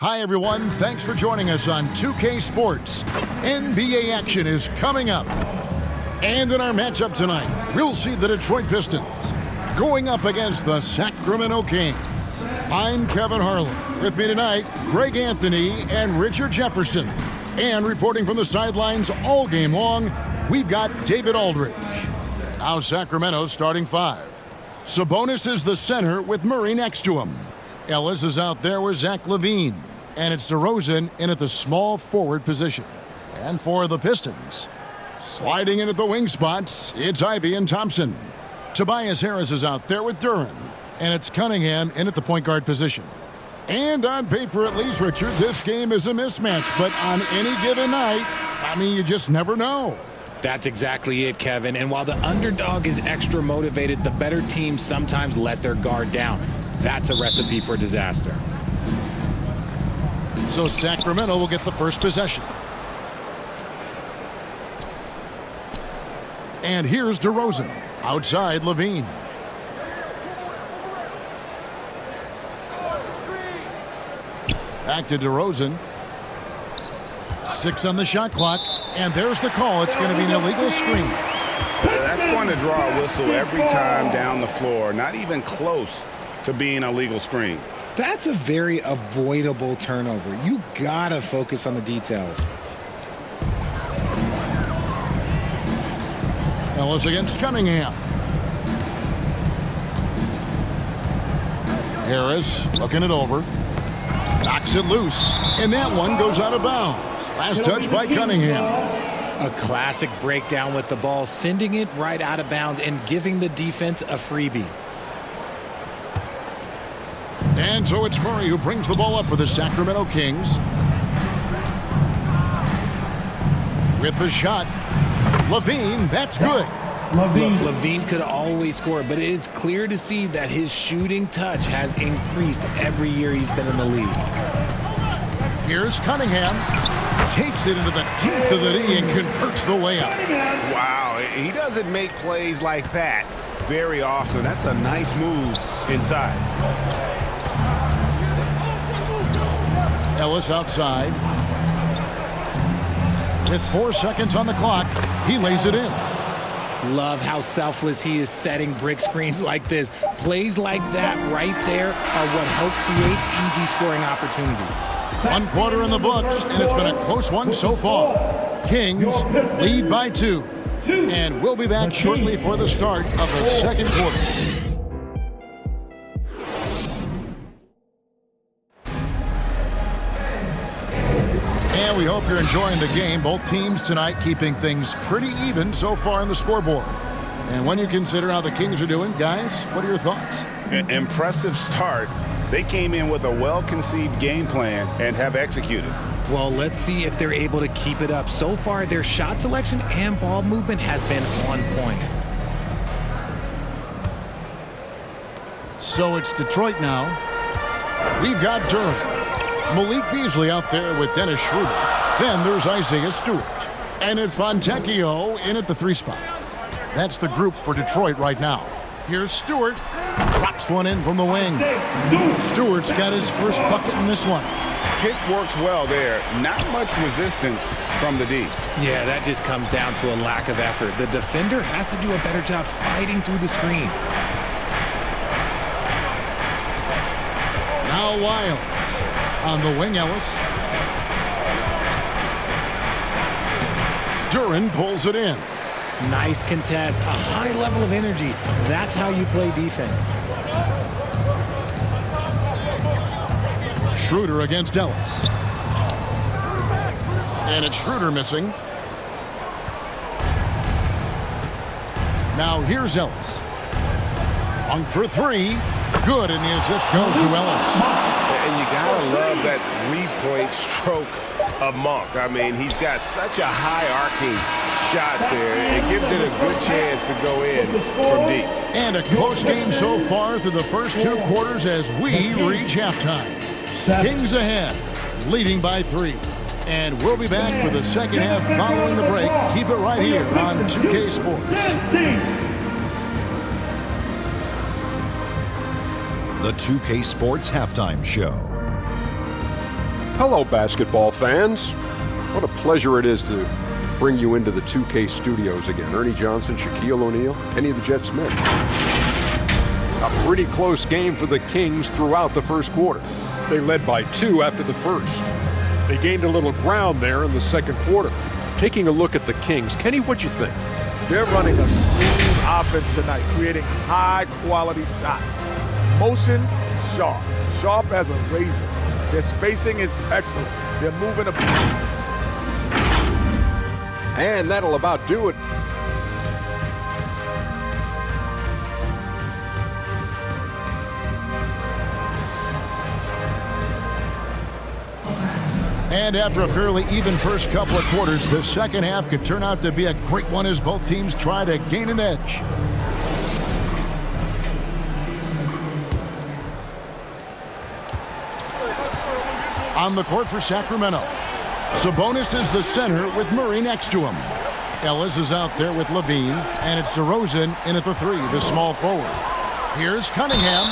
Hi, everyone. Thanks for joining us on 2K Sports. NBA action is coming up. And in our matchup tonight, we'll see the Detroit Pistons going up against the Sacramento Kings. I'm Kevin Harlan. With me tonight, Greg Anthony and Richard Jefferson. And reporting from the sidelines all game long, we've got David Aldridge. Now Sacramento's starting five. Sabonis is the center with Murray next to him. Ellis is out there with Zach LaVine. And it's DeRozan in at the small forward position. And for the Pistons, sliding in at the wing spots, it's Ivey and Thompson. Tobias Harris is out there with Duren. And it's Cunningham in at the point guard position. And on paper at least, Richard, this game is a mismatch. But on any given night, you just never know. That's exactly it, Kevin. And while the underdog is extra motivated, the better teams sometimes let their guard down. That's a recipe for disaster. So Sacramento will get the first possession. And here's DeRozan. Outside LaVine. Back to DeRozan. 6 on the shot clock. And there's the call. It's going to be an illegal screen. That's going to draw a whistle every time down the floor. Not even close to being a legal screen. That's a very avoidable turnover. You gotta focus on the details. Ellis against Cunningham. Harris looking it over. Knocks it loose. And that one goes out of bounds. Last touch by Cunningham. A classic breakdown with the ball, sending it right out of bounds and giving the defense a freebie. And so it's Murray who brings the ball up for the Sacramento Kings. With the shot. LaVine, that's good. LaVine could always score, but it's clear to see that his shooting touch has increased every year he's been in the league. Here's Cunningham. Takes it into the teeth of the knee and converts the layup. Wow, he doesn't make plays like that very often. That's a nice move inside. Ellis outside. With 4 seconds on the clock, he lays it in. Love how selfless he is setting brick screens like this. Plays like that right there are what help create easy scoring opportunities. 1 quarter in the books, and it's been a close one so far. Kings lead by 2. And we'll be back shortly for the start of the second quarter. And we hope you're enjoying the game. Both teams tonight keeping things pretty even so far on the scoreboard. And when you consider how the Kings are doing, guys, what are your thoughts? Impressive start. They came in with a well-conceived game plan and have executed. Well, let's see if they're able to keep it up. So far, their shot selection and ball movement has been on point. So it's Detroit now. We've got Duren. Malik Beasley out there with Dennis Schroeder. Then there's Isaiah Stewart. And it's Fontecchio in at the 3 spot. That's the group for Detroit right now. Here's Stewart. Drops one in from the wing. Stewart's got his first bucket in this one. Pick works well there. Not much resistance from the D. Yeah, that just comes down to a lack of effort. The defender has to do a better job fighting through the screen. Now Wiles. On the wing, Ellis. Duren pulls it in. Nice contest, a high level of energy. That's how you play defense. Schroeder against Ellis. And it's Schroeder missing. Now here's Ellis. On for 3. Good, and the assist goes to Ellis. And you gotta love that 3-point stroke of Monk. He's got such a high arcing shot there. It gives it a good chance to go in from deep. And a close game so far through the first 2 quarters as we reach halftime. Kings ahead, leading by 3. And we'll be back for the second half following the break. Keep it right here on 2K Sports. The 2K Sports Halftime Show. Hello, basketball fans. What a pleasure it is to bring you into the 2K studios again. Ernie Johnson, Shaquille O'Neal, any of the Jets men. A pretty close game for the Kings throughout the first quarter. They led by 2 after the first. They gained a little ground there in the second quarter. Taking a look at the Kings, Kenny, what'd you think? They're running a smooth offense tonight, creating high-quality shots. Motions, sharp as a razor. Their spacing is excellent. They're moving a... And that'll about do it. And after a fairly even first couple of quarters, the second half could turn out to be a great one as both teams try to gain an edge. On the court for Sacramento, Sabonis is the center with Murray next to him. Ellis is out there with Levine, and it's DeRozan in at the 3, the small forward. Here's Cunningham,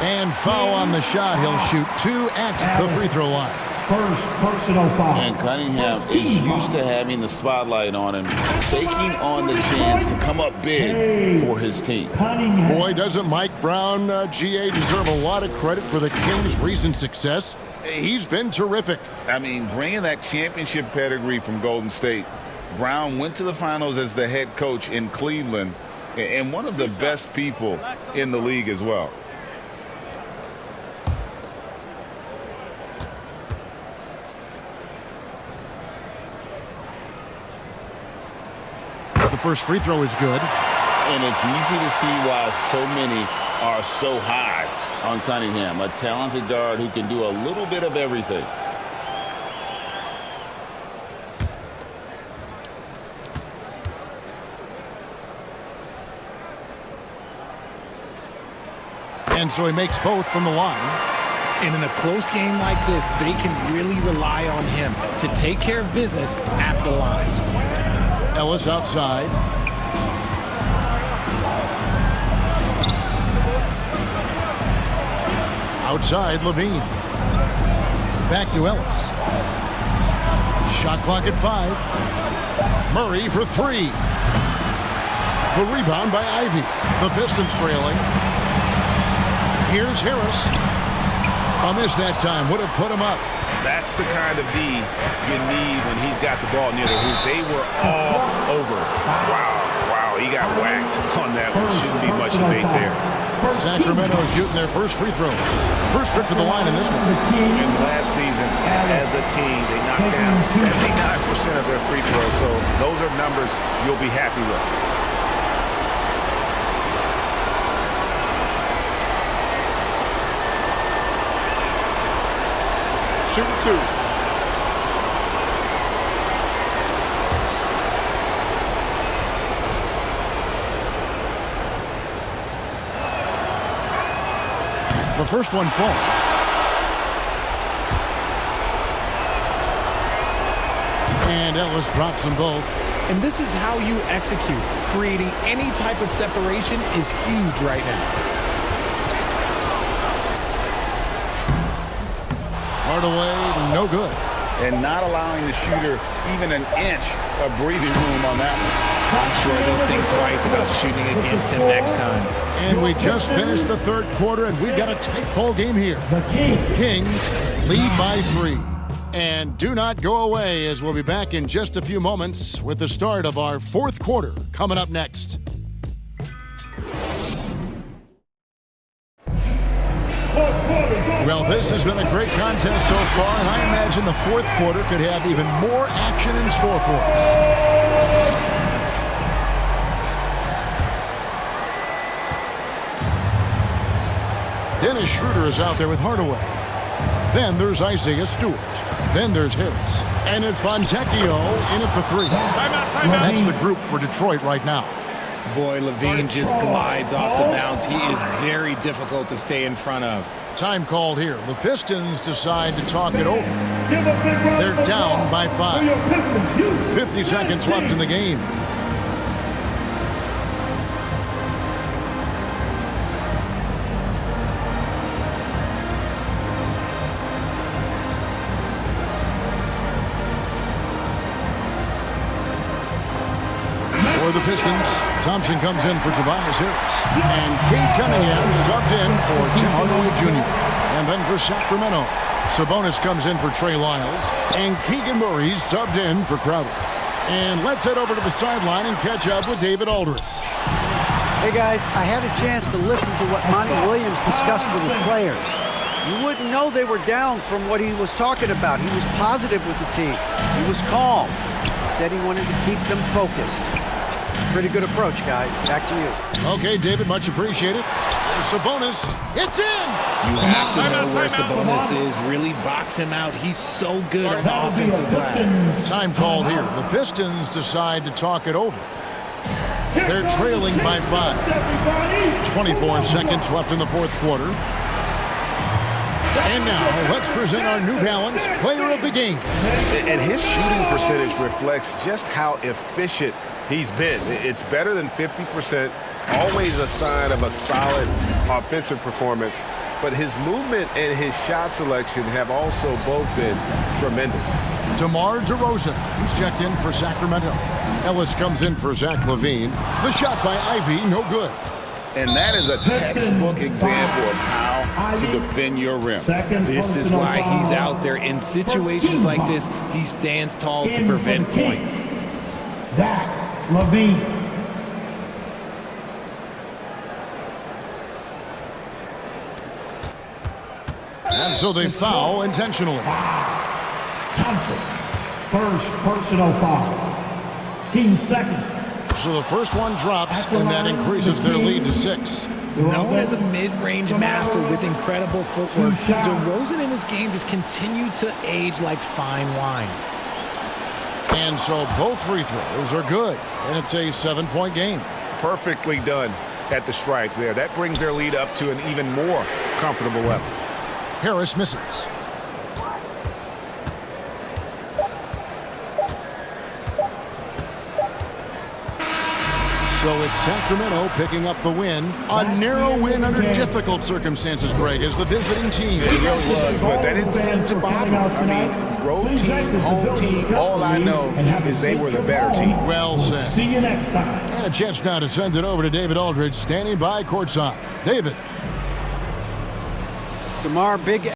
and foul on the shot. He'll shoot 2 at the free throw line. First personal foul. And Cunningham is used to having the spotlight on him, taking on the chance to come up big for his team. Boy, doesn't Mike Brown, GA, deserve a lot of credit for the Kings' recent success. He's been terrific. I mean, bringing that championship pedigree from Golden State, Brown went to the finals as the head coach in Cleveland and one of the best people in the league as well. The first free throw is good. And it's easy to see why so many are so high on Cunningham, a talented guard who can do a little bit of everything. And so he makes both from the line. And in a close game like this, they can really rely on him to take care of business at the line. Ellis outside. Outside, Levine. Back to Ellis. Shot clock at 5. Murray for 3. The rebound by Ivy. The Pistons trailing. Here's Harris. A miss that time. Would have put him up. That's the kind of D you need when he's got the ball near the hoop. They were all over. Wow, he got whacked on that one. Shouldn't be much debate there. Sacramento shooting their first free throws. First trip to the line in this one. And last season, as a team, they knocked down 79% of their free throws. So those are numbers you'll be happy with. Shoot 2. The first one falls. And Ellis drops them both. And this is how you execute. Creating any type of separation is huge right now. Hardaway, no good. And not allowing the shooter even an inch of breathing room on that one. I'm sure they'll think twice about shooting against him next time. And we just finished the third quarter, and we've got a tight ball game here. The Kings lead by 3. And do not go away, as we'll be back in just a few moments with the start of our fourth quarter coming up next. Well, this has been a great contest so far, and I imagine the fourth quarter could have even more action in store for us. Dennis Schroeder is out there with Hardaway. Then there's Isaiah Stewart. Then there's Harris. And it's Fontecchio in at the 3. That's the group for Detroit right now. Boy, Levine just glides off the bounce. He is very difficult to stay in front of. Time called here. The Pistons decide to talk it over. They're down by 5. 50 seconds left in the game. For the Pistons, Thompson comes in for Tobias Harris. And Cade Cunningham subbed in for Tim Hardaway Jr. And then for Sacramento, Sabonis comes in for Trey Lyles. And Keegan Murray subbed in for Crowder. And let's head over to the sideline and catch up with David Aldridge. Hey guys, I had a chance to listen to what Monty Williams discussed with his players. You wouldn't know they were down from what he was talking about. He was positive with the team. He was calm. He said he wanted to keep them focused. It's a pretty good approach, guys. Back to you. Okay, David, much appreciated. Sabonis, it's in! You have to know where Sabonis is. Really box him out. He's so good on the offensive glass. Time called here. The Pistons decide to talk it over. They're trailing by 5. 24 seconds left in the fourth quarter. And now, let's present our New Balance Player of the Game. And his shooting percentage reflects just how efficient he's been. It's better than 50%, always a sign of a solid offensive performance. But his movement and his shot selection have also both been tremendous. DeMar DeRozan, he's checked in for Sacramento. Ellis comes in for Zach LaVine. The shot by Ivy, no good. And that is a textbook example of how to defend your rim. This is why he's out there. In situations like this, he stands tall to prevent points. Zach LaVine. And so they foul intentionally. Thompson. First personal foul. Team second. So the first one drops, and that increases their lead to 6. Known as a mid-range master with incredible footwork, DeRozan in this game just continued to age like fine wine. And so both free throws are good, and it's a 7-point game. Perfectly done at the stripe there. That brings their lead up to an even more comfortable level. Harris misses. So it's Sacramento picking up the win. A narrow win under difficult circumstances, Greg, as the visiting team. It really was, but that didn't seem to bother them. I mean, road team, home team, all I know is they were the better team. Well said. See you next time. And a chance now to send it over to David Aldridge, standing by courtside. David. DeMar, big